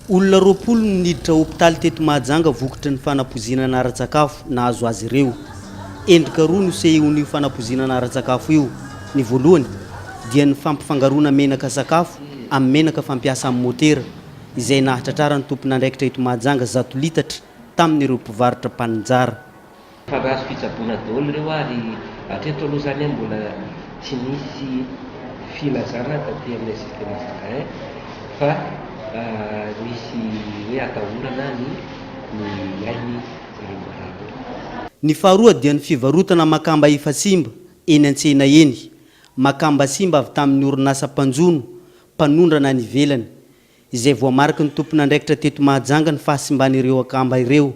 Olona 20 niditra hôpitaly teto Mahajanga vokatry ny fanapozinana ara-tsakafo nahazo azy ireo. Endrika roa no sehon'io fanapozinana ara-tsakafo io. Ny voalohany dia ny fampifangaroana menaka sakafo amin'ny menaka fampiasa amin'ny motera izay nahatratrara ny tompon'andraikitra eto Mahajanga 100 litatra tamin'ireo mpivarotra Paninjara. Farazo fitsaboana daholo ireo ary hatreto aloha zany mbola tsy misy filazana taty amin'ny sistema zakain fa misy hoe atahorana ny ainy ireo. Ny faharoa dia ny fivarotana makamba efa simba eny an-tsena eny. Makamba simba avy tamin'ny orinasa mpanjono mpanondrana ny ivelany izay voamariky ny tompon'andraikitra teto Mahajanga ny fahasimban'ireo akamba ireo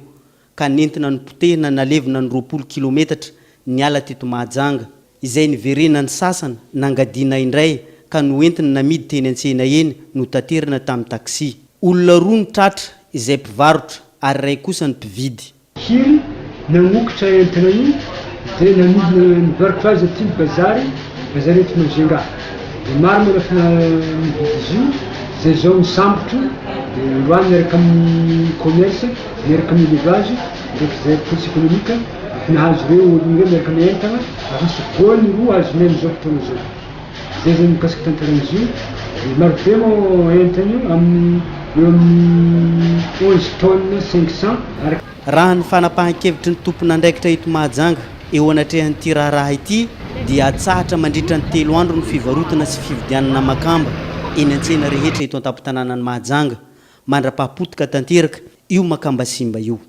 ka nentina ny potehina nalevina ny 20 kilometatra niala teto Mahajanga izay niverena ny sasana nangadiana indray ka noentina namidy teny an-tsena eny no taterina tamin'ny taksi. Olona roa ny tratra izay mpivarotra ary ray kosa ny mpividy. Hiry namokotra entana io dia namidy nivarotra azy aty bazary eto Mahajanga. Dia maro no rehefa nividy izy io zay zao misambotro dia loany miaraka amin'ny commerce miaraka amin'ny élevage ndraiky zay police économique efa nahazo ireo olona ireo miaraka amin'ny entana misy voany roa azo ny amin'izao fotoana izao. Zay zany mikasika tantaran'izy io dia maro be moa entana io amin'ny eo amin'ny 11 tonnes 500. Raha ny fanapahan-kevitry ny tompon'andraikitra eto Mahajanga eo anatrehan'ity raharaha ity dia atsahatra mandritra ny 3 andro ny fivarotana sy fividianana makamba eny an-tsena rehetra eto an-tampon-tanànan'ny Mahajanga. Mandrapahapotika tanteraka io makamba simba io.